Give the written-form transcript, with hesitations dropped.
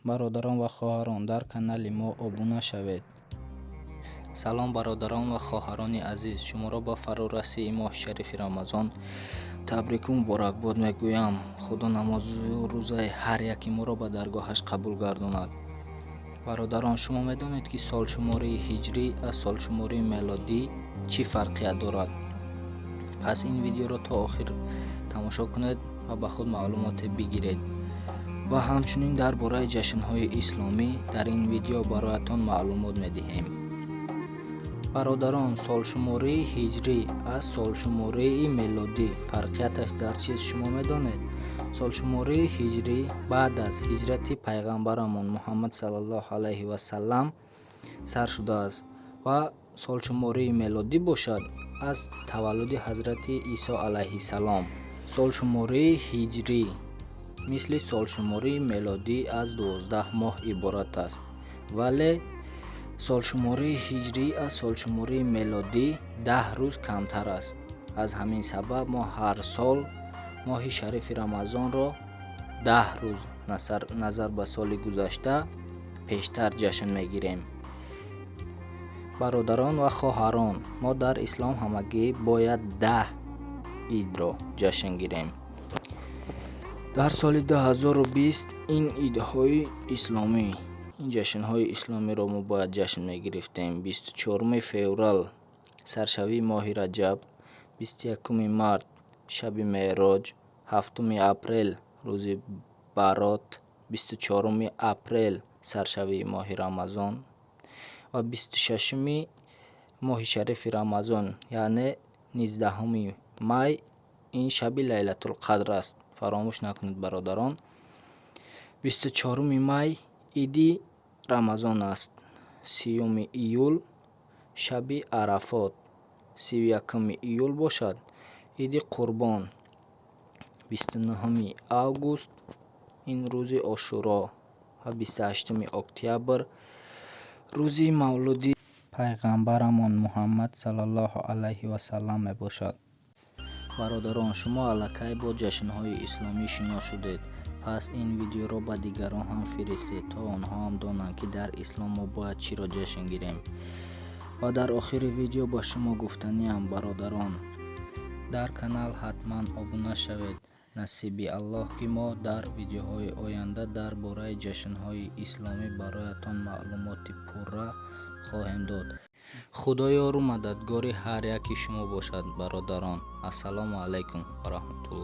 бародарон ва хоҳарон, дар канали мо обуна шавед. салом бародарон ва хоҳарони азиз, шуморо ба фарорасии моҳи шарифи рамазон табрику муборакбод мегӯям. худо намозу рӯзаи ҳар яки моро ба даргоҳаш қабул гардонад. бародарон, шумо медонед ки солшумории ҳиҷрӣ аз солшумории мелодӣ чӣ фарқият дорад? пас ин видеоро то охир тамошо кунед ва ба худ маълумоте бигиред. ва ҳамчунин дар бораи ҷашнҳои исломӣ дар ин видео бароятон маълумот медиҳем. бародарон, солшумории ҳиҷрӣ аз солшумории мелодӣ фарқияташ дар чист шумо медонед? солшумории ҳиҷрӣ баъд аз ҳиҷрати пайғамбарамон Муҳаммад саллаллоҳу алайҳи васалам сар шудааст ва солшумории мелодӣ бошад аз таваллуди ҳазрати Исо алайҳиссалом. солшумории ҳиҷрӣ мисли солшумории мелодӣ аз 12 моҳ иборат аст, вале солшумории ҳиҷрӣ аз солшумории мелодӣ 10 рӯз камтар аст. аз ҳамин сабаб мо ҳар сол моҳи шарифи рамазонро 10 рӯз назар ба соли гузашта пештар ҷашн мегирем. бародарон ва хоҳарон, мо дар ислом ҳамагӣ бояд 10 идро ҷашн гирем. дар соли 2020 ин идҳои исломӣ, ин ҷашнҳои исломиро мо бояд ҷашн мегирифтем. 24 феврал саршавии моҳи раҷаб, 21 март шаби меъроҷ, 7 апрел рӯзи барот, 24 апрел саршавии моҳи рамазон ва 26 моҳи шарифи рамазон, яъне 19 май ин шаби лайлатулқадр аст. фаромӯш накунед бародарон. 24 май иди рамазон аст. 30 июл шаби арафот, 31 июл бошад иди қурбон, 29 август ин рӯзи ошуро ва 28 октябр рӯзи мавлуди пайғамбарамон Муҳаммад саллаллоҳу алайҳи васалам мебошад. бародарон, шумо аллакай бо ҷашнҳои исломӣ шинос шудед. пас ин видеоро ба дигарон ҳам фиристед, то онҳо ҳам донанд ки дар ислом мо бояд чиро ҷашн гирем. ва дар охири видео ба шумо гуфтаниам бародарон, дар канал ҳатман обуна шавед. насиби аллоҳ ки мо дар видеоҳои оянда дар бораи ҷашнҳои исломӣ бароятон маълумоти пурра хоҳем дод. худо ёру мададгори ҳар яки шумо бошад бародарон. ассалому алайкум ва раҳматуллоҳ.